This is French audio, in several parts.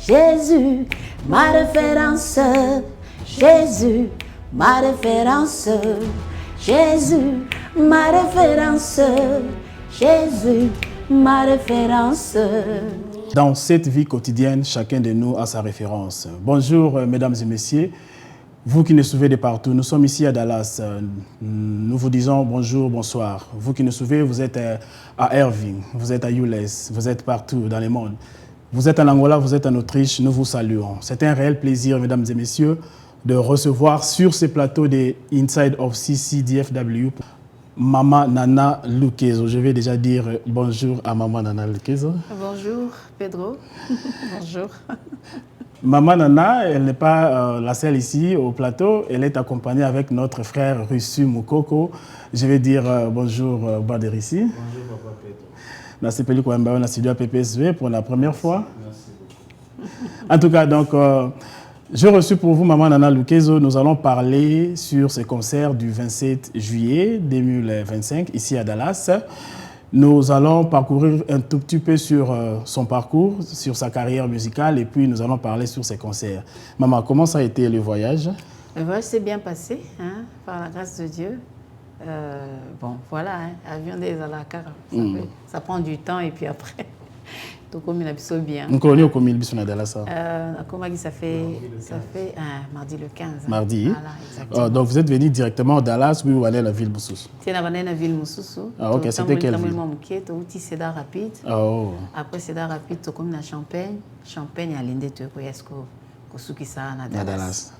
Jésus, ma référence. Jésus, ma référence. Jésus, ma référence. Jésus, ma référence. Dans cette vie quotidienne, chacun de nous a sa référence. Bonjour, mesdames et messieurs. Vous qui nous suivez de partout, nous sommes ici à Dallas. Nous vous disons bonjour, bonsoir. Vous qui nous suivez, vous êtes à Irving, vous êtes à US, vous êtes partout dans le monde. Vous êtes en Angola, vous êtes en Autriche, nous vous saluons. C'est un réel plaisir, mesdames et messieurs, de recevoir sur ce plateau des Inside of CCDFW Maman Nana Lukezo. Je vais déjà dire bonjour à Maman Nana Lukezo. Bonjour Pedro. Bonjour. Maman Nana, elle n'est pas la seule ici au plateau. Elle est accompagnée avec notre frère Russu Mukoko. Je vais dire bonjour Baderissi. Bonjour Papa Pedro. Merci Peli Kouamba, on a studio à PPSV pour la première fois. Merci beaucoup. En tout cas, donc, j'ai reçu pour vous Maman Nana Lukezo. Nous allons parler sur ce concert du 27 juillet 2025 ici à Dallas. Nous allons parcourir un tout petit peu sur son parcours, sur sa carrière musicale et puis nous allons parler sur ses concerts. Maman, comment ça a été le voyage? Le voyage s'est bien passé, hein, par la grâce de Dieu. Bon, voilà, hein, avion des Alakara, ça prend du temps et puis après, tout comme il a bien. Nous connaissons combien de bisous à Dallas? Ça fait mardi le 15. Hein. Mardi. Voilà, exactement. Donc vous êtes venu directement à Dallas ou vous allez à la ville Boussous? C'est à la ville Moussoussou. Ah ok, c'était quelle ville? Tu es Cédar Rapide. Oh. Après Cédar Rapide, tu comme la Champagne. Champagne à l'Inde, tu es à Dallas.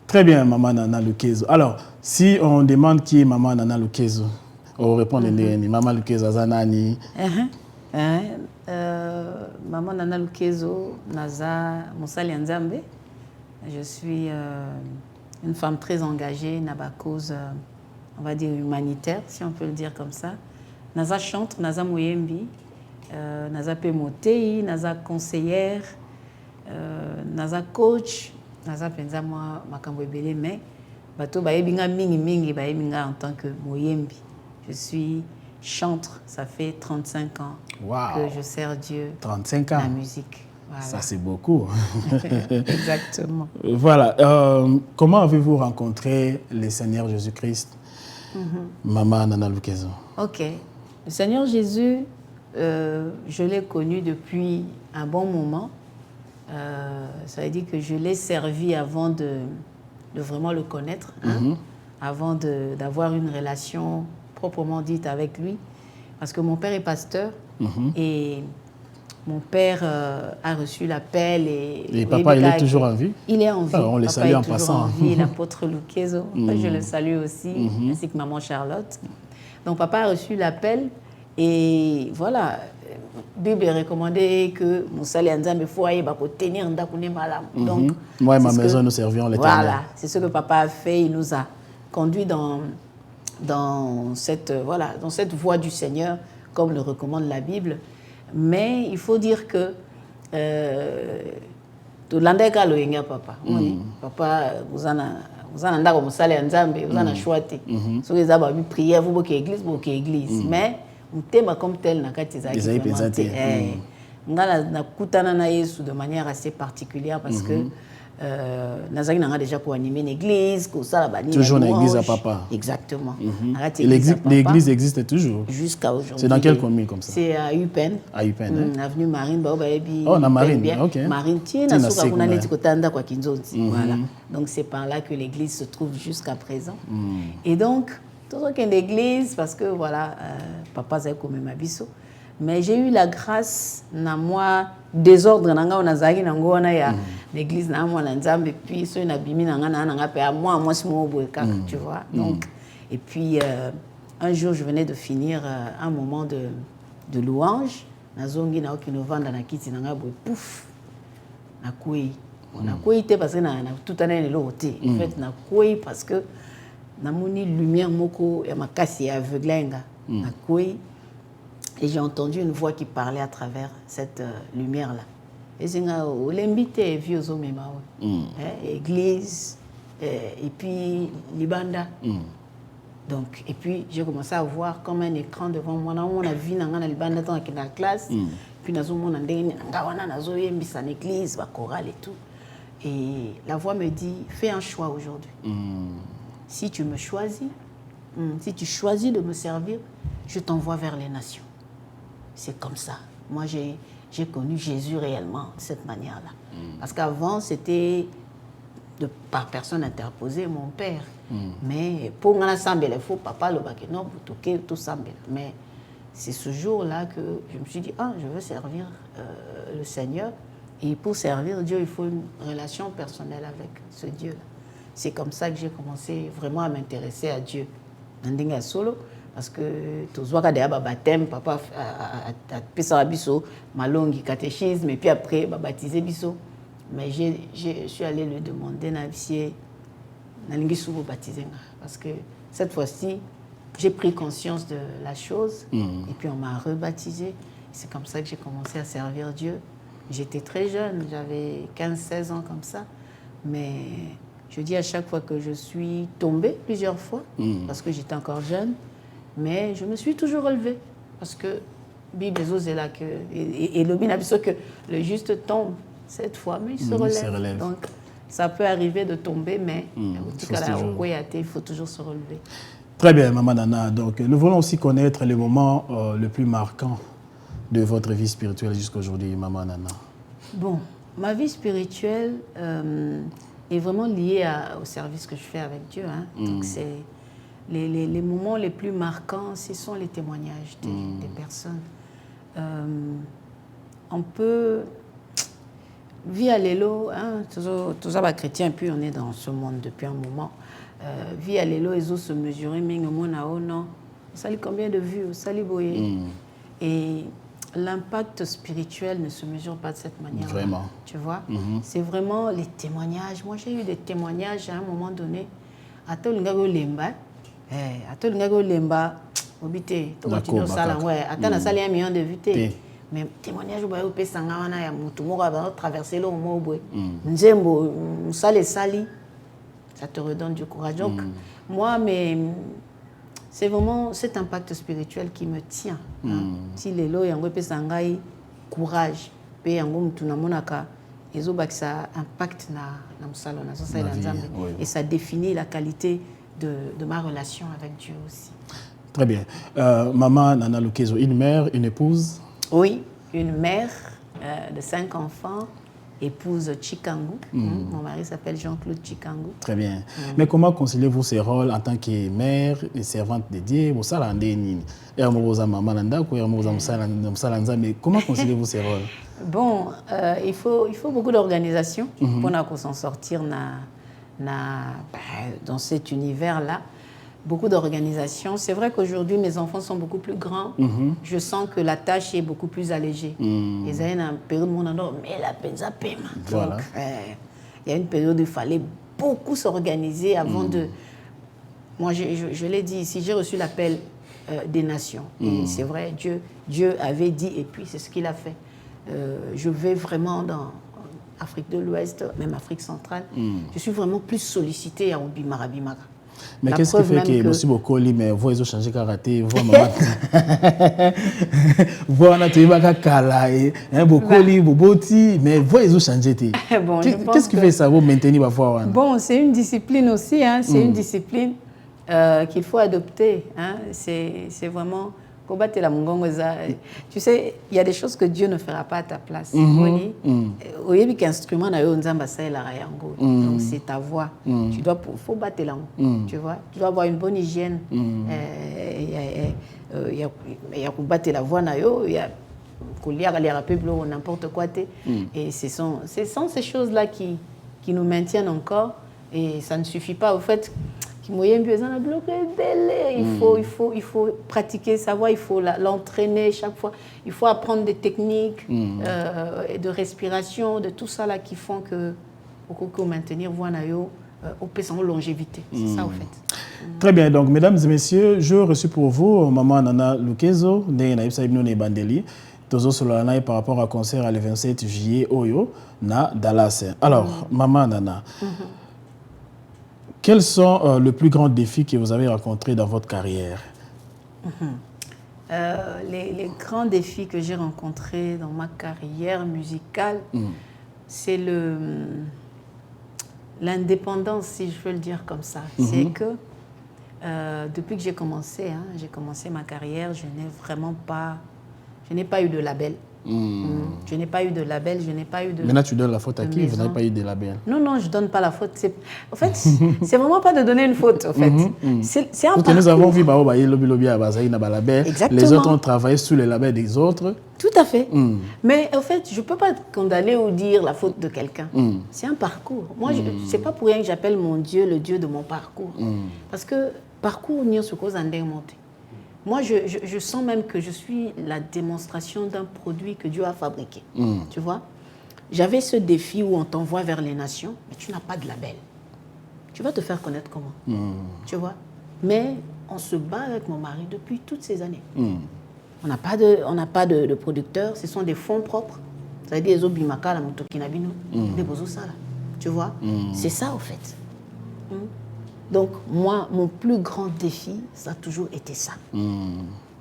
Très bien, Maman Nana Lukezo. Alors, si on demande qui est Maman Nana Lukezo, on répond Maman Lukezo Azanani. Maman Nana Lukezo Naza Moussali Nzambe. Je suis une femme très engagée dans la cause, on va dire humanitaire, si on peut le dire comme ça. Naza chante, Naza Mouyembi, Naza Pemotei, Naza conseillère, Naza coach. Naza penza moi makambo ebele mais bato baebinga mingi baebinga en tant que Moyembi. Je suis chantre, ça fait 35 ans que je sers Dieu 35 ans. La musique. Voilà. Ça c'est beaucoup. Exactement. Voilà. Comment avez-vous rencontré le Seigneur Jésus-Christ, Maman Nana Lukezo? Ok. Le Seigneur Jésus, je l'ai connu depuis un bon moment. Ça veut dire que je l'ai servi avant de vraiment le connaître, hein, avant d'avoir une relation proprement dite avec lui. Parce que mon père est pasteur et mon père a reçu l'appel. Et papa, il est toujours en vie? Il est en vie. Alors, on le salue en passant. L'apôtre Lukezo, je le salue aussi, ainsi que maman Charlotte. Donc papa a reçu l'appel et voilà. La Bible est recommandée que Moussali Nzambe faut aller tenir ndakune malam. Donc moi et ma maison nous servions l'Éternel. Voilà, c'est ce que papa a fait, il nous a conduit dans cette voie du Seigneur comme le recommande la Bible. Mais il faut dire que tout l'andeka loyenga papa. Papa vous en ndako Moussali Nzambe, vous en a choisi. So les aba prière vous boke église, mais thème comme tel n'a qu'à présenté. Na kutana na Yesu de manière assez particulière parce que Nazaki n'a déjà pour animer une église, toujours une église à papa. Exactement. L'église existe toujours. Jusqu'à aujourd'hui. C'est dans quelle commune comme ça? C'est à Upen. À Upen. Avenue Marine. Oh, on a Marine. Ok. Marine. Voilà. Donc c'est par là que l'église se trouve jusqu'à présent. Et donc tout ce qui est l'église, parce que voilà, papa a comme ma biso. Mais j'ai eu la grâce, na moi, désordre, on a zagi na ya l'église na moi nzambe puis so na bimi na pe moi c'est mon boeka, tu vois. Donc et puis un jour je venais de finir un moment de louange, na zongi na okinovanda na kiti na ngabo pouf na koi. On a koi té parce que na tout année le hoté. En fait na koi parce que namoni lumière moko ya makasi aveuglenga na koi et j'ai entendu une voix qui parlait à travers cette lumière là et c'est nga olembité vieux omema église et puis libanda Donc, et puis, j'ai commencé à voir comme un écran devant moi. On a vu dans la libanda dans la classe. puis nazo mona ndenge ngawana nazo yembisa en église, ba chorale et tout. Et la voix me dit, fais un choix aujourd'hui. Si tu me choisis, si tu choisis de me servir, je t'envoie vers les nations. C'est comme ça. Moi, j'ai connu Jésus réellement de cette manière-là. Parce qu'avant, c'était par personne interposée, mon père. Mais pour moi, il faut papa le bac, non, tout semble. Mais c'est ce jour-là que je me suis dit, je veux servir le Seigneur. Et pour servir Dieu, il faut une relation personnelle avec ce Dieu-là. C'est comme ça que j'ai commencé vraiment à m'intéresser à Dieu. Ndinga solo, parce que tout ce qui est baptême, papa a fait un biso, malongi catéchisme, et puis après, baptisé biso. Mais je suis allé lui demander si nalingi souvent baptisé, parce que cette fois-ci, j'ai pris conscience de la chose, et puis on m'a rebaptisé. C'est comme ça que j'ai commencé à servir Dieu. J'étais très jeune, j'avais 15-16 ans comme ça, mais je dis à chaque fois que je suis tombée plusieurs fois, parce que j'étais encore jeune, mais je me suis toujours relevée, parce que Bible est là que et le Binabiso que le juste tombe cette fois, mais il se relève. Donc ça peut arriver de tomber, mais en tout cas il faut toujours se relever. Très bien, Maman Nana. Donc nous voulons aussi connaître les moments le plus marquants de votre vie spirituelle jusqu'à aujourd'hui, Maman Nana. Bon, ma vie spirituelle est vraiment liée au service que je fais avec Dieu. Donc c'est les moments les plus marquants, ce sont les témoignages des personnes. On peut vivre à l'élo, tous les chrétiens, puis on est dans ce monde depuis un moment. Vivre à l'élo, ils ont se mesurer, mais non, ça lit combien de vues, ça lit boyer. Et l'impact spirituel ne se mesure pas de cette manière. Vraiment. Tu vois, c'est vraiment les témoignages. Moi, j'ai eu des témoignages à un moment donné. Attends, le ngago lemba, obite, tu continues ça là, ouais. Attends, la salle 1 million de vues. Mais témoignage au bayo pesa ngawana ya mutu moko va traverser le mobwe. Nzembo, sale sali. Ça te redonne du courage. Donc, moi, c'est vraiment cet impact spirituel qui me tient. Si les lois yango pe sangai courage pe yango mutu na monaka ezo bakisa impact na musalo na ça et ça définit la qualité de ma relation avec Dieu aussi. Très bien. Maman Nana Lukezo, une mère, une épouse? Oui, une mère de 5 enfants. Épouse Chikangu. Mon mari s'appelle Jean-Claude Chikangu. Très bien. Mais comment conciliez-vous ces rôles en tant que mère et servante de Dieu? Mais comment conciliez-vous ces rôles? Bon, il faut beaucoup d'organisation pour s'en sortir dans cet univers-là. Beaucoup d'organisation. C'est vrai qu'aujourd'hui, mes enfants sont beaucoup plus grands. Je sens que la tâche est beaucoup plus allégée. Ils ont une période où on a mais la peine à payer. Voilà. Donc, il y a une période où il fallait beaucoup s'organiser avant de... Moi, je l'ai dit ici, j'ai reçu l'appel des nations. Et c'est vrai, Dieu avait dit, et puis c'est ce qu'il a fait. Je vais vraiment dans Afrique de l'Ouest, même Afrique centrale. Je suis vraiment plus sollicitée à Obimara. Mais qu'est-ce qui fait que Monsieur Bokoli, mais vous, ils ont changé karaté, vous, maman. Vous, on a tué Kala, Bokoli, Boboti, mais vous, ils ont changé. Qu'est-ce qui fait ça, vous maintenir ma foi? Bon, c'est une discipline aussi, c'est une discipline qu'il faut adopter. C'est vraiment combattre la mongongo. Tu sais, il y a des choses que Dieu ne fera pas à ta place. Donc c'est ta voix. Tu dois, faut battre la tu vois. Tu dois avoir une bonne hygiène. Il y a battre la voix, il y a n'importe quoi. Et ce sont ces choses-là qui nous maintiennent encore. Et ça ne suffit pas au fait. Il faut pratiquer sa voix, il faut l'entraîner chaque fois. Il faut apprendre des techniques de respiration, de tout ça là qui font que pour maintenir voix en longévité. C'est ça au fait. Très bien, donc mesdames et messieurs, je reçu pour vous Maman Nana Lukezo, Bandeli. Par rapport à concert à le 27 juillet Oyo na Dallas. Alors, Maman Nana. Quels sont les plus grands défis que vous avez rencontrés dans votre carrière? Les grands défis que j'ai rencontrés dans ma carrière musicale, c'est l'indépendance, si je veux le dire comme ça. C'est que depuis que j'ai commencé ma carrière, je n'ai pas eu de label. Je n'ai pas eu de label, je n'ai pas eu de... Maintenant, tu donnes la faute à qui? Vous n'avez pas eu de label? Non, je ne donne pas la faute. En fait, c'est vraiment pas de donner une faute, en fait. C'est un parcours. Nous avons vu les autres ont travaillé sur les labels des autres. Tout à fait. Mais en fait, je ne peux pas condamner ou dire la faute de quelqu'un. C'est un parcours. Moi, ce n'est pas pour rien que j'appelle mon Dieu le Dieu de mon parcours. Parce que parcours, n'y a ce cause en démonté. Moi, je sens même que je suis la démonstration d'un produit que Dieu a fabriqué. Tu vois? J'avais ce défi où on t'envoie vers les nations, mais tu n'as pas de label. Tu vas te faire connaître comment? Tu vois? Mais on se bat avec mon mari depuis toutes ces années. On n'a pas de producteurs, ce sont des fonds propres. Ça veut dire les obimaka, la motokinabino, des bozosala. Tu vois? C'est ça, au fait. Donc, moi, mon plus grand défi, ça a toujours été ça.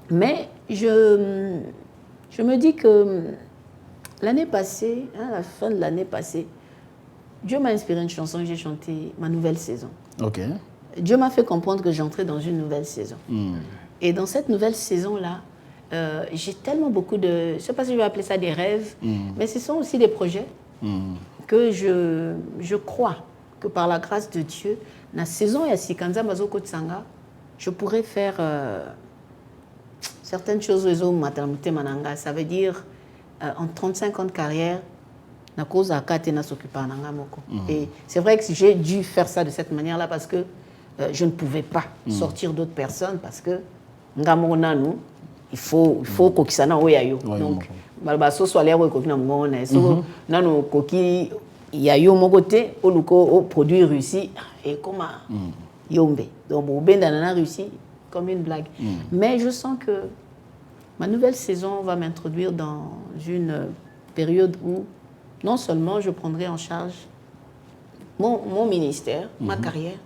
Mais je me dis que l'année passée, à la fin de l'année passée, Dieu m'a inspiré une chanson que j'ai chantée, ma nouvelle saison. Ok. Dieu m'a fait comprendre que j'entrais dans une nouvelle saison. Et dans cette nouvelle saison-là, j'ai tellement beaucoup de... Je ne sais pas si je vais appeler ça des rêves, mais ce sont aussi des projets que je crois que par la grâce de Dieu, la saison ya Sikanza Mazoko Tsanga, je pourrais faire certaines choses réseau maternité mananga. Ça veut dire en 35 ans de carrière, na cause à kate na s'occuper nanga moko. Et c'est vrai que j'ai dû faire ça de cette manière-là parce que je ne pouvais pas sortir d'autres personnes parce que ngamona nous il faut kokisana oyayo. Donc balbaso soit l'air kokina ngona so nano koki il y a eu mon côté au produit réussi et comment yombe donc bon ben dans réussi comme une blague mais je sens que ma nouvelle saison va m'introduire dans une période où non seulement je prendrai en charge mon ministère, ma carrière,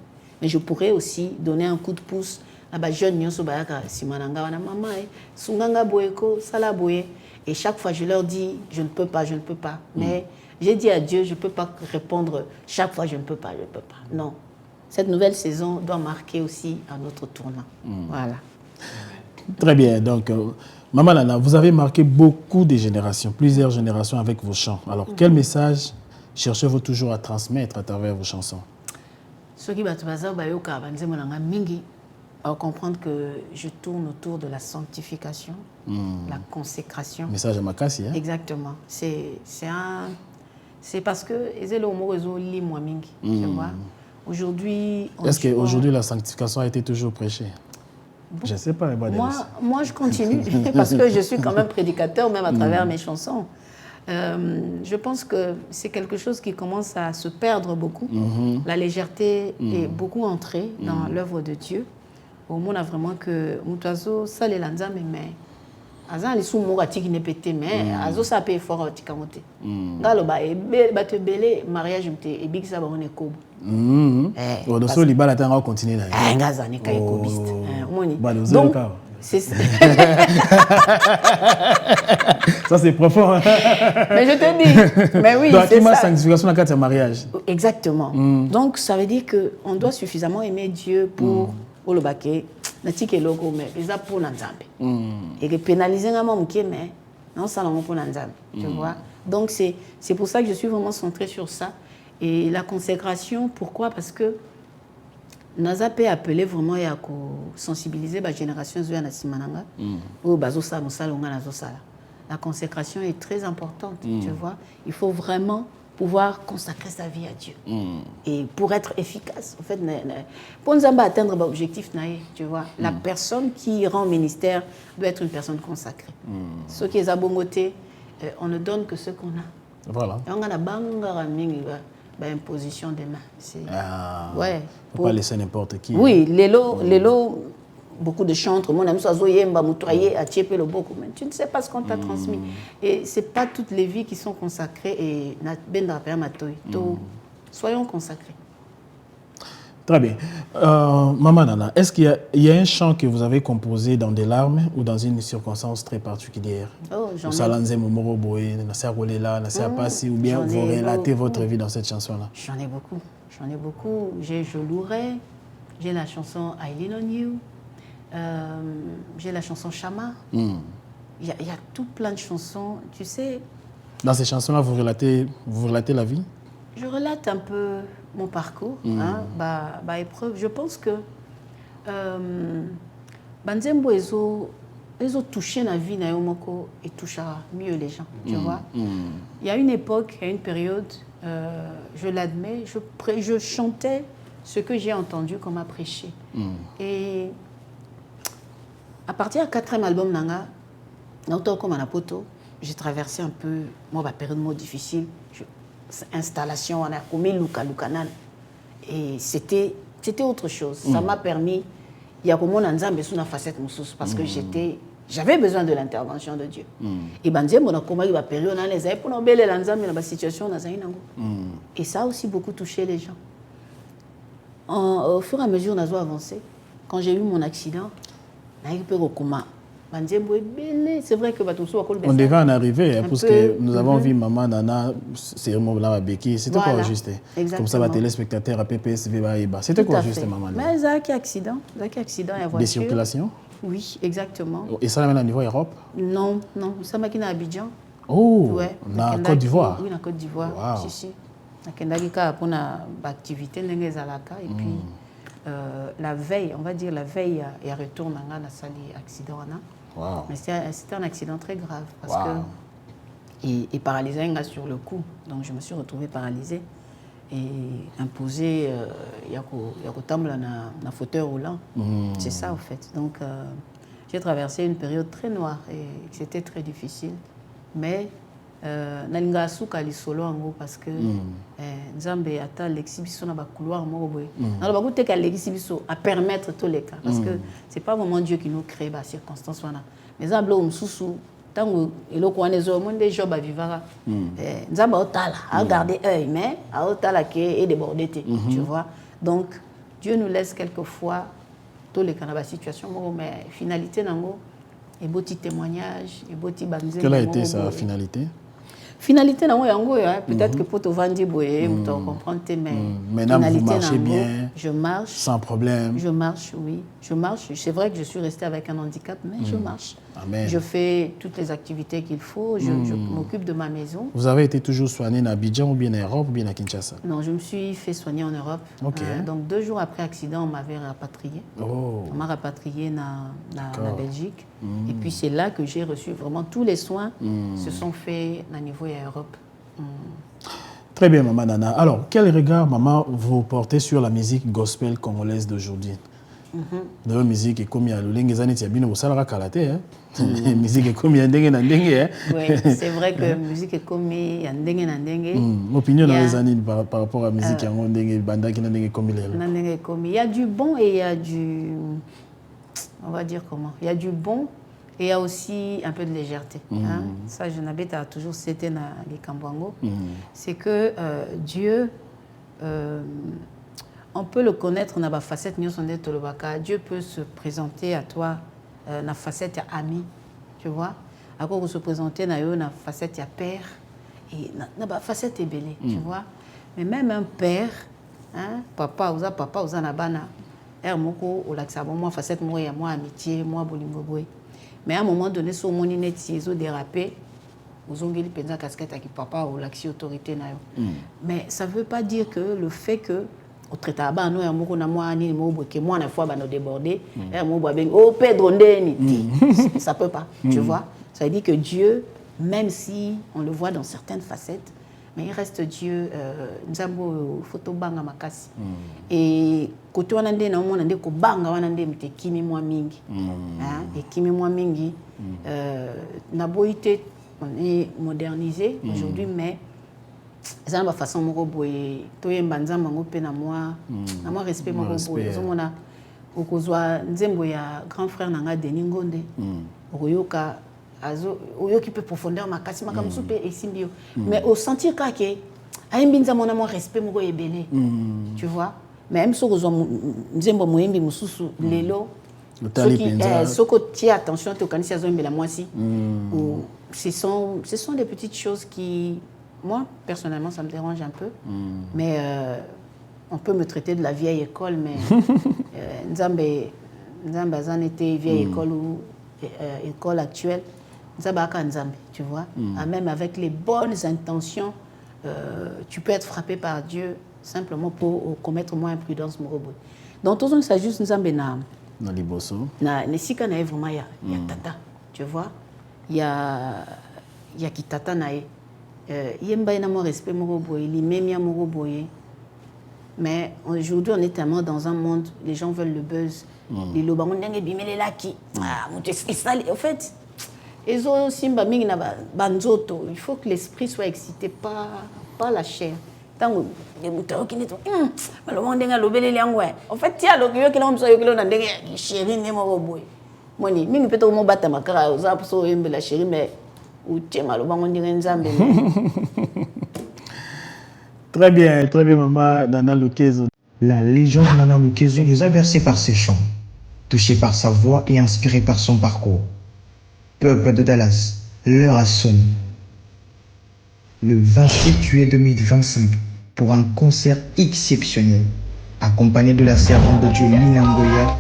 mais je pourrais aussi donner un coup de pouce à ma jeune nyonso bayaka simananga wana mama sunganga boyeko sala boye et chaque fois je leur dis je ne peux pas mais j'ai dit à Dieu, je ne peux pas répondre chaque fois, je ne peux pas. Non. Cette nouvelle saison doit marquer aussi un autre tournant. Voilà. Très bien. Donc, Maman Nana, vous avez marqué beaucoup de générations, plusieurs générations avec vos chants. Alors, quel message cherchez-vous toujours à transmettre à travers vos chansons? Ceux qui à comprendre que je tourne autour de la sanctification, la consécration. Message à Makassi, hein? Exactement. C'est parce que tu vois. Aujourd'hui, est-ce qu'aujourd'hui la sanctification a été toujours prêchée? Je ne sais pas. Moi, je continue parce que je suis quand même prédicateur, même à travers mes chansons. Je pense que c'est quelque chose qui commence à se perdre beaucoup. La légèreté est beaucoup entrée dans l'œuvre de Dieu. Au monde a vraiment que Moutazo, ça les lanza, mais Azan les sous-mots qui ne pété, mais Azo ça paye fort à Tikamote. Galo ba et te belé mariage et big ça on est cob. Odoso li bala tanga continuer là. Ngaza ne kai cobiste. Donc c'est ça. Ça c'est profond. Mais je te dis, mais oui, donc, c'est ça. Sanctification dans le cadre de mariage. Exactement. Donc ça veut dire que on doit suffisamment aimer Dieu pour le baquet. Natike logo mais les pour nanzambe et que pénaliser un homme qui mais non ça non pour nanzambe tu vois. Donc c'est pour ça que je suis vraiment centrée sur ça et la consécration. Pourquoi? Parce que Nazapé appelé vraiment à sensibiliser la génération zuya na simananga ou bazo sa musala nga nazo sala. La consécration est très importante, tu vois. Il faut vraiment pouvoir consacrer sa vie à Dieu. Et pour être efficace, en fait, pour nous atteindre l'objectif, tu vois, la personne qui rend ministère doit être une personne consacrée. Ce qui est à bongoté, on ne donne que ce qu'on a. Voilà. Et on a la bangara imposition des mains. Ouais. Faut pas laisser n'importe qui. Oui, les lots, beaucoup de chantres, mon ami Soazoyemba, Moutoyer, a tiépé le beaucoup, mais tu ne sais pas ce qu'on t'a transmis. Et ce n'est pas toutes les vies qui sont consacrées et soyons consacrés. Très bien. Maman Nana, est-ce qu'il y a un chant que vous avez composé dans des larmes ou dans une circonstance très particulière? Oh, j'en ai. Ou bien vous relatez votre vie dans cette chanson-là? J'en ai beaucoup. J'en ai beaucoup. J'ai Je louerai. J'ai la chanson Eileen on You. J'ai la chanson Shama. Il y a tout plein de chansons. Tu sais. Dans ces chansons-là, vous relatez la vie? Je relate un peu mon parcours, épreuve. Je pense que Banzembo ils touché la vie et touchera mieux les gens, tu vois. Il y a une époque, il y a une période, je l'admets, je chantais ce que j'ai entendu qu'on m'a prêché. Et à partir du 4e album Nanga, comme Anapoto, j'ai traversé un peu ma période difficile. Installation, on a commis Lukanan. Et c'était autre chose. Ça m'a permis, il y a comme on a une facette parce que j'avais besoin de l'intervention de Dieu. Et et ça a aussi beaucoup touché les gens. Au fur et à mesure, on a avancé. Quand j'ai eu mon accident, c'est vrai que on devait en arriver, parce que nous avons vu Maman Nana, c'était quoi juste? Comme ça, les téléspectateurs à PPSV, c'était quoi juste Maman Nana? Mais ça qui accident, à voiture. Des circulations? Oui, exactement. Et ça, même au niveau Europe? Non, ça m'a quitté à Abidjan. Oh, dans la Côte d'Ivoire? Oui, dans la Côte d'Ivoire. Wow. Si. Pour une activité, et puis la veille, on va dire la veille, il retourne dans la salle accident. Wow. Mais c'était un accident très grave parce que il paralysait sur le cou. Donc je me suis retrouvée paralysée et imposée, il y a un fauteuil roulant. C'est ça en fait. Donc j'ai traversé une période très noire et c'était très difficile. Mais nalinga suka lisolo ango parce que nzambe ata l'exhibition na ba couloir mo boye na ba goûter ka l'exhibition à permettre tous les cas parce que c'est pas vraiment Dieu qui nous crée ba circonstances wana mais nzambe o msusu tango eloko wana zo monde job a vivara nzambe otala a garder œil mais a otala ke et déborder tu vois. Donc Dieu nous laisse quelquefois tous les cas na ba situation mais finalité nango et beau petit témoignage et beau petit banze. Quelle a été sa finalité? Finalité, peut-être que pour te vendre, tu comprends, mais maintenant vous marchez bien, je marche. Sans problème. Je marche, oui. Je marche. C'est vrai que je suis restée avec un handicap, mais je marche. Amen. Je fais toutes les activités qu'il faut. Je m'occupe de ma maison. Vous avez été toujours soigné à Abidjan ou bien en Europe ou bien à Kinshasa? Non, je me suis fait soigner en Europe. Okay. Donc 2 jours après l'accident, on m'avait rapatrié. Oh. On m'a rapatrié en Belgique. Et puis c'est là que j'ai reçu vraiment tous les soins se sont faits au niveau de l'Europe. Très bien, Maman Nana. Alors, quel regard, Maman, vous portez sur la musique gospel congolaise d'aujourd'hui? La musique est comme il y a le lingue zaneti abino osala kalate musique est comme il y a ndenge na ndenge oui, c'est vrai que musique est comme il y a ndenge na ndenge. Opinion dans les années par rapport à la musique en ndenge banda qui na ndenge comme il y a du bon et il y a du, on va dire comment, il y a du bon et il y a aussi un peu de légèreté. Ça, je n'habite à toujours c'était dans les Kambwango. C'est que Dieu, on peut le connaître dans la facette Dieu peut se présenter à toi dans la facette ami, tu vois. À quoi vous se présenter dans la facette père et dans la facette ébélée, tu vois. Mais même un père, papa ou nabana, moko ou l'axabon moi facette moi amitié moi bolingo boy. Mais à un moment donné, sur mon ineti, ils ont dérapé. Ils ont mis la casquette avec papa ou l'axi autorité. Mais ça ne veut pas dire que le fait que au traité à nous que moi la fois nous déborder oh Pedro ça peut pas, tu vois. Ça veut dire que Dieu, même si on le voit dans certaines facettes, mais il reste Dieu. Nzambo photo banga makasi. Et côté on a ndé na on a ndé ko banga on a ndé mte kimi moi mingi. Et kimi moi mingi. Na boité on est modernisé aujourd'hui, mais ça n'a pas façon moko boye. Toye mbanzamba ngope na moi respect moko boye. On a okozwa nzembo ya grand frère nanga Denis Ngonde. Oyoka qui peut profondeur makasi makamsu pe esimbio mais au sentir ka ke aimbinza mon amour respect moko ebele tu vois. même si nzembo moyembi mususu lelo soko tia attention to kanisi azombe la moisi ou ce sont des petites choses qui moi personnellement ça me dérange un peu mais on peut me traiter de la vieille école mais nzambe azan était vieille école ou école actuelle nzambe aka nzambe tu vois même avec les bonnes intentions tu peux être frappé par Dieu simplement pour commettre moins imprudence morobo. Donc tout ça juste nous amène na liboso. Na nesika na vraiment ya tata, tu vois. Il y a qui tata na yemba na mo respect morobo, il même ya morobo. Mais aujourd'hui on est tellement dans un monde les gens veulent le buzz. Les lobango ndenge bimele laki. Ah, en fait ezo simba mingi na banzoto, il faut que l'esprit soit excité pas la chair. Tango debuta okini to malo ndenga lobelele yango en fait tia lokiyo kila mso yokilo na ndenge chérie ne mo boy moni mingi peto mo bata makara za so yembe la chérie mais utie malo bango ndenge nzambe. Très bien maman Nana Lukezo. La légende Nana Lukezo nous a bercé par ses chants, touché par sa voix et inspiré par son parcours. Peuple de Dallas, l'heure a sonné. Le 28 juillet 2025 pour un concert exceptionnel, accompagné de la servante de Dieu Lina Ngoya,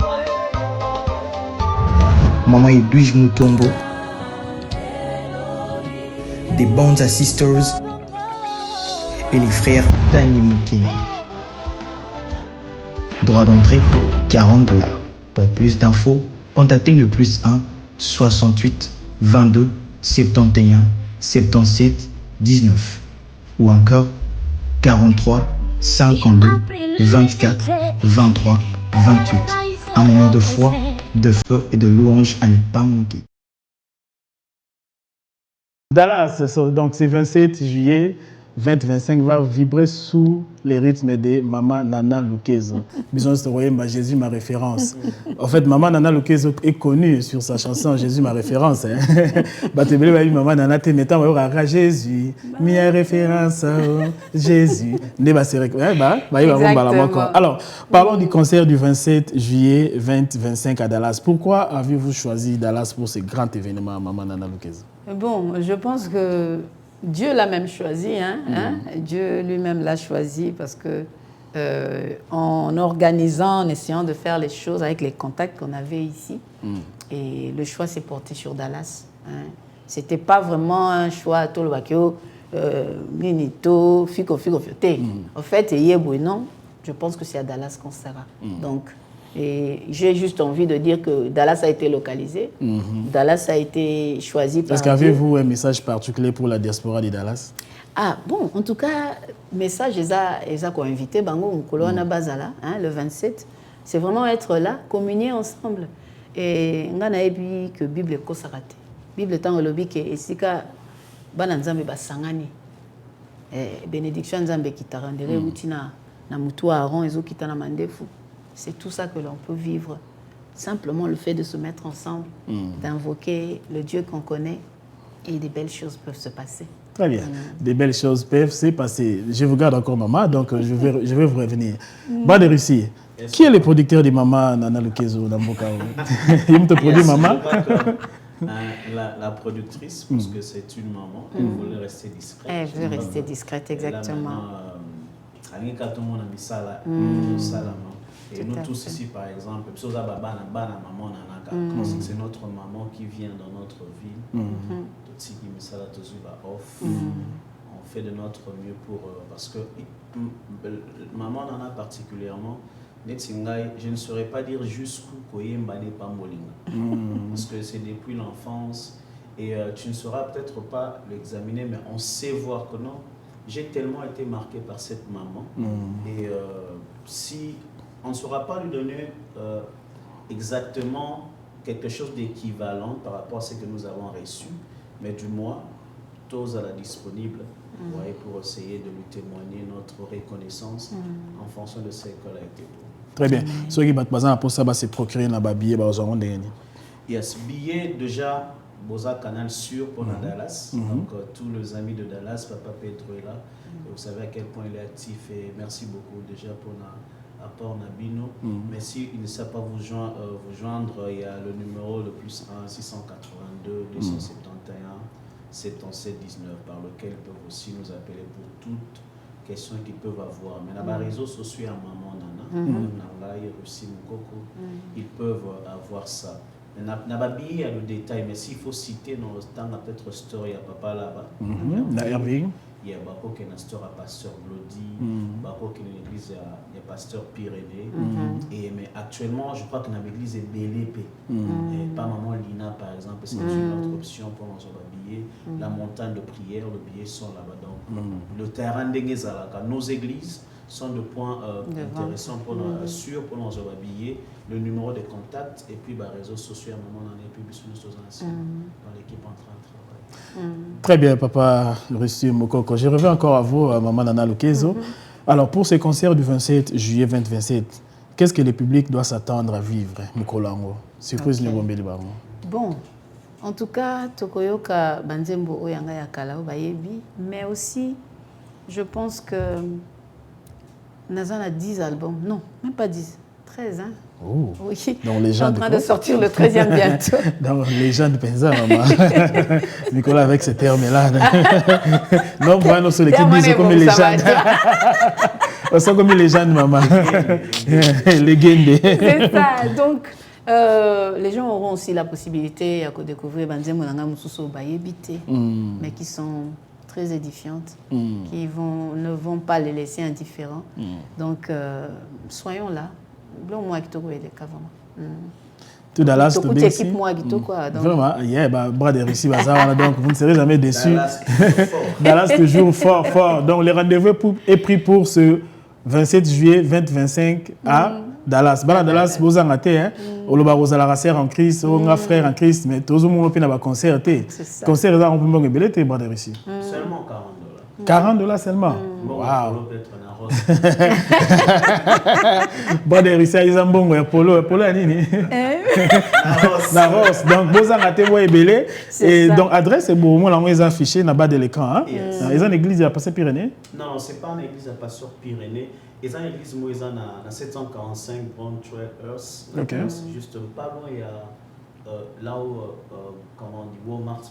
Maman Edwige Mutombo, des Banza Sisters et les frères Dani Mouké. Droit d'entrée, $40. Pour plus d'infos, contactez le +1 68 22 71 77 19 ou encore 43 52 24 23 28. Un moment de foi, de feu et de louange à ne pas manquer. Dallas, donc c'est 27 juillet 2025 va vibrer sous les rythmes de Maman Nana Lukezo. Bisons se voyer ma Jésus ma référence. En fait, Maman Nana Lukezo est connue sur sa chanson Jésus ma référence. Maman Nana te mettant à Jésus, ma référence, Jésus. Alors, parlons du concert du 27 juillet 2025 à Dallas. Pourquoi avez-vous choisi Dallas pour ce grand événement, Maman Nana Lukezo? Bon, je pense que Dieu l'a même choisi, Dieu lui-même l'a choisi parce que en organisant, en essayant de faire les choses avec les contacts qu'on avait ici, et le choix s'est porté sur Dallas. C'était pas vraiment un choix à tout le bakio, Minito, Fico. En fait, non, je pense que c'est à Dallas qu'on sera. Donc, et j'ai juste envie de dire que Dallas a été localisé, Dallas a été choisi par... Est-ce qu'avez-vous un message particulier pour la diaspora de Dallas? Ah bon, en tout cas, message, ils ont invité Bango Mkolona Bazala, le 27. C'est vraiment être là, communier ensemble. Et on a dit que la Bible est kosarate. La Bible est en lobby que Esika Bananzambe Basangani. Bénédiction Nzambe qui t'a rendu Utina na mutu Aaron et qui t'a mandefu. C'est tout ça que l'on peut vivre. Simplement le fait de se mettre ensemble, d'invoquer le Dieu qu'on connaît et des belles choses peuvent se passer. Très bien. Des belles choses peuvent se passer. Je vous garde encore maman, donc je vais vous revenir. Bonne réussite. Qui est le producteur de Maman Nana Lukezo dans Bokao? Il te produit Maman? La productrice, parce que c'est une maman, elle voulait rester discrète. Elle veut rester discrète, exactement. Et nous tous ici, par exemple, c'est notre maman qui vient dans notre ville. On fait de notre mieux pour... Parce que maman en a particulièrement, je ne saurais pas dire jusqu'où Koyemba n'est pas Molinga. Parce que c'est depuis l'enfance. Et tu ne sauras peut-être pas l'examiner, mais on sait voir que non. J'ai tellement été marqué par cette maman. Et si on ne saura pas lui donner exactement quelque chose d'équivalent par rapport à ce que nous avons reçu, mais du moins, tous à la disponible pour essayer de lui témoigner notre reconnaissance en fonction de ce qu'elle a été. Très bien. Ce qui va pour ça, c'est procurer un billet. Yes, billet déjà, Boza Canal sûr pour Dallas. Donc, tous les amis de Dallas, Papa Pedro est là. Et vous savez à quel point il est actif et merci beaucoup déjà pour apport Nabino. Mais s'il ne sait pas vous joindre, il y a le numéro le plus 1 682 271 77 19 par lequel ils peuvent aussi nous appeler pour toutes questions qu'ils peuvent avoir. Mais dans les réseaux sociaux, à Maman Nana, ils peuvent avoir ça. Il y a le détail, mais s'il faut citer dans le temps, peut-être story à Papa là-bas. Il y a Bako qui est un store à Pasteur Glody, Bako qui est une église à Pasteur Pyrénées. Mais actuellement, je crois que l'église est Bélépé. Pas Maman Lina, par exemple, c'est une autre option pour nous habiller. La montagne de prière, le billet sont là-bas. Donc, le terrain d'Engezalaka, nos églises sont de points intéressants pour nous, sûrs pour nous habiller. Le numéro de contact et puis les réseaux sociaux à un moment donné, puis dans l'équipe en train de travailler. Très bien, Papa Reçu Mokoko. Je reviens encore à vous, Maman Nana Lukezo. Alors, pour ce concert du 27 juillet 2027, qu'est-ce que le public doit s'attendre à vivre, Mokolango? Surprise Nyobombeli Baron. Bon, en tout cas, Tokoyoka Banzembo Oyanga Yakalao Bayebi, mais aussi, je pense que Nazan a 10 albums. Non, même pas 10, 13, hein? Oh. Oui, donc, les je suis en train de sortir le 13e bientôt. Donc, les gens de Penza, maman. Nicolas, avec ces termes-là. Non, moi, non, c'est l'équipe disent comme les gens. On sent comme les gens, maman. Les guendés. C'est ça. Donc, les gens auront aussi la possibilité de découvrir Banzembo Nanga Mususo Bayebite, mais qui sont très édifiantes, qui ne vont pas les laisser indifférents. Donc, soyons là. Tout Dallas, tout bien ici. Vraiment, bras de Russie, donc vous ne serez jamais déçus. Dallas toujours fort, fort. Donc le rendez-vous est pris pour ce 27 juillet 2025 à Dallas. Dallas, vous en avez, hein? Oloba Rosala sœur en Christ, on frère en Christ, mais tous le monde peut concert. Concert, on peut me belé, bras de Russie. Seulement $40. $40 seulement. Waouh. Bon, des Russes, ils ont bon, Polo, Anini. La Rose. Donc, vous en avez été belé. Et donc, adresse, c'est bon, moi, ils ont affiché dans bas de l'écran. Ils ont une église à Pasteur Pyrénées? Non, ce n'est pas une église à Pasteur Pyrénées. Ils ont une église, moi, ils ont 745 Grand Trail Earth. Juste pas loin, il y a là où, comment on dit, Walmart,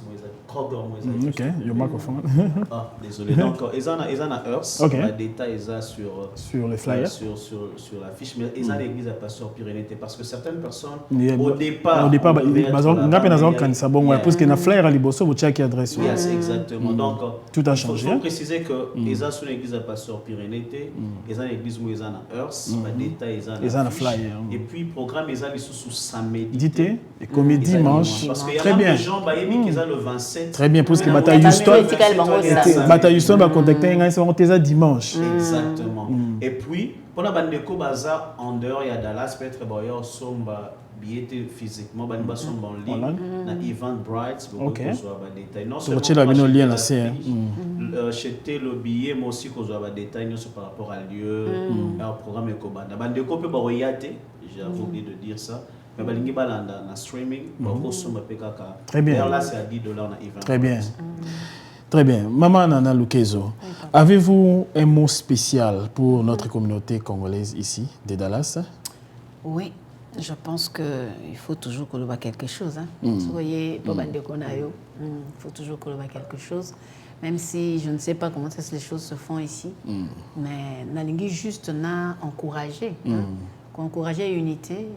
Kroger, ok, il y a ah, désolé. Donc, ils ont un Earth, les détails sur les flyers, sur la fiche, mais ils ont l'église à Pasteur Pyrénées parce que certaines personnes, au départ, parce que dans flyer à Liboso, vous checkez l'adresse. Yes, exactement. Donc, tout a changé. Il faut préciser que ils ont une église à Pasteur Pyrénées, ils ont l'église où ils ont un Earth, les détails, ils ont un flyer. Et puis, programme, ils ont sous samedi. Et comme dimanche, parce qu'il y a très bien. des gens qui ont le 27. Très bien, parce que Bataille Houston va contacter un dimanche. Exactement. Et puis, pour la bande de Kobaza, en dehors, il y a Dallas, peut-être que somba billet physiquement, il y a en ligne, dans Eventbrite, beaucoup de détails. Non seulement acheter le billet, mais aussi qu'on soit des détails par rapport à lieu, au programme de Koba. La bande de Koba, j'ai oublié de dire ça. Mais streaming, très bien. Là, c'est à $10 na event. Très bien. Très bien. Maman Nana Lukezo, avez-vous un mot spécial pour notre communauté congolaise ici, de Dallas? Oui, je pense qu'il faut toujours qu'on voit quelque chose. Il faut toujours qu'on voit quelque chose. Même si je ne sais pas comment les choses se font ici, mais Nalingi juste n'a encouragé. Encourager l'unité.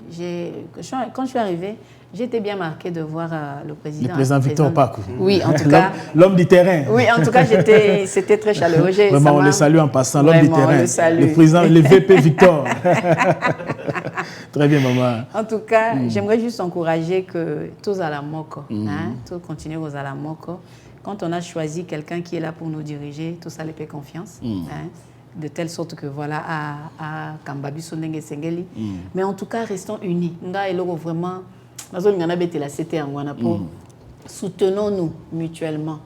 Quand je suis arrivée, j'étais bien marquée de voir le président. Le président Victor Pakou. Oui, en tout cas. L'homme du terrain. Oui, en tout cas, c'était très chaleureux. Vraiment, on le salue en passant, l'homme du terrain. Le président, le VP Victor. Très bien, maman. En tout cas, j'aimerais juste encourager que tous à la moko, tous continuer aux à la moko. Quand on a choisi quelqu'un qui est là pour nous diriger, tous à l'épée confiance. De telle sorte que voilà à Kambabi Sonenge Sengeli, mais en tout cas restons unis. Nga eloko vraiment nazo ngana bete la CT en wana pour soutenons-nous mutuellement.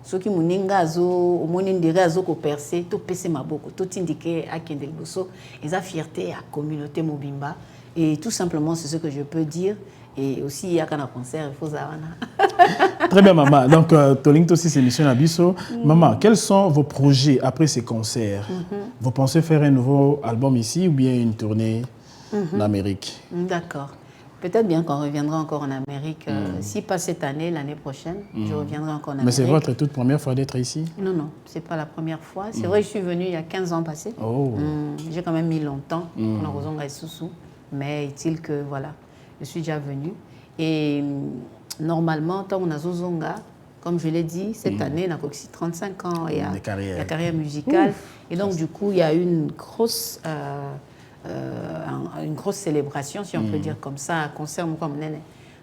Ceux qui muninga zo omoni ndire azo ko percer to pese maboko to tindike akende liboso eza fierté à communauté mobimba et tout simplement c'est ce que je peux dire. Et aussi, il y a un concert, il faut savoir. Très bien, maman. Donc, Toling aussi, c'est Mission Abisso. Maman, quels sont vos projets après ces concerts? Vous pensez faire un nouveau album ici ou bien une tournée en Amérique? D'accord. Peut-être bien qu'on reviendra encore en Amérique. Si pas cette année, l'année prochaine, je reviendrai encore en Amérique. Mais c'est votre toute première fois d'être ici? Non, non, c'est pas la première fois. C'est vrai que je suis venue il y a 15 ans passés. Oh. J'ai quand même mis longtemps pour Rozonga et Soussou. Mais est-il que, voilà, je suis déjà venue. Et normalement, tant qu'on a Zozonga, comme je l'ai dit, cette année, on a aussi 35 ans et la carrière musicale. Et donc, du coup, il y a une grosse célébration, si on peut dire comme ça, un concert comme Nene.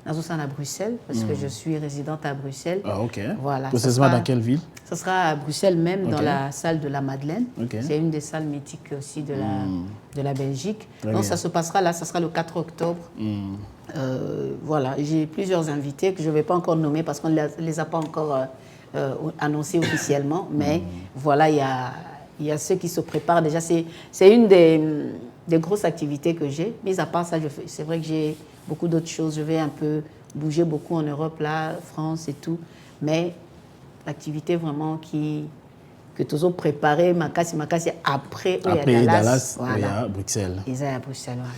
À Bruxelles, parce que je suis résidente à Bruxelles. Ah, ok. Voilà. Ça sera dans quelle ville? Ça sera à Bruxelles même, dans la salle de la Madeleine. C'est une des salles mythiques aussi de la Belgique. Donc ça se passera là, ça sera le 4 octobre. Voilà, j'ai plusieurs invités que je ne vais pas encore nommer parce qu'on ne les a pas encore annoncés officiellement. Mais voilà, il y a ceux qui se préparent déjà. C'est une des grosses activités que j'ai. Mis à part ça, c'est vrai que j'ai beaucoup d'autres choses. Je vais un peu bouger beaucoup en Europe, là, France et tout. Mais l'activité vraiment que tous ont préparé, Makassi après Dallas, voilà. à Bruxelles. Ils sont à Bruxelles, voilà.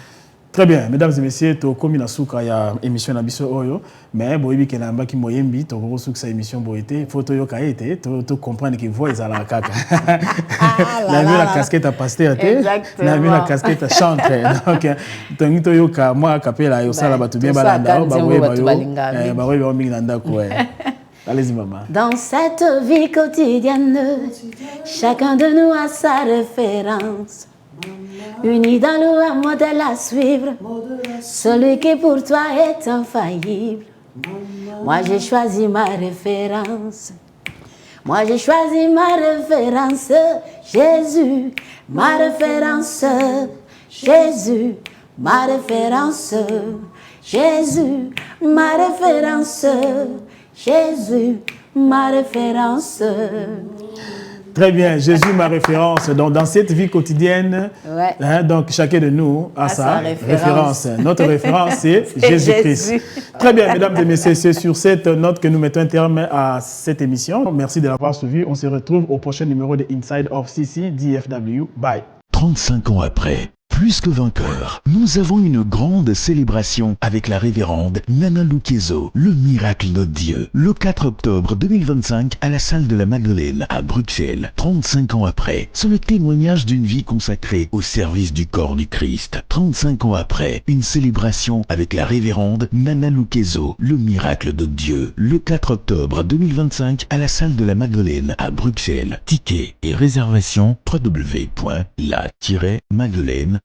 Très bien, mesdames et messieurs, comme il y a une émission à Bisso Oyo, mais si vous avez une moyembi, tu as cette émission, il faut que comprendre que voix est à la caca. On a vu la casquette à pasteur, on a vu la casquette à chanter. Donc, tu as moi, capella, et ça, là, tu bien balanda, allez-y, maman. Dans cette vie quotidienne, chacun de nous a sa référence. Une idole ou un modèle à suivre, celui qui pour toi est infaillible. Moi j'ai choisi ma référence. Moi j'ai choisi ma référence, Jésus, ma référence, Jésus, ma référence, Jésus, ma référence, Jésus, ma référence. Très bien, Jésus, ma référence. Donc, dans cette vie quotidienne, donc chacun de nous a sa référence. Notre référence, c'est Jésus-Christ. Très bien, mesdames et messieurs, c'est sur cette note que nous mettons un terme à cette émission. Merci de l'avoir suivi. On se retrouve au prochain numéro de Inside of CC DFW. Bye. 35 ans après, plus que vainqueur, nous avons une grande célébration avec la révérende Nana Lukezo, le miracle de Dieu. Le 4 octobre 2025 à la salle de la Madeleine à Bruxelles. 35 ans après, c'est le témoignage d'une vie consacrée au service du corps du Christ. 35 ans après, une célébration avec la révérende Nana Lukezo, le miracle de Dieu. Le 4 octobre 2025 à la salle de la Madeleine à Bruxelles. Tickets et réservations www.la-madeleine.be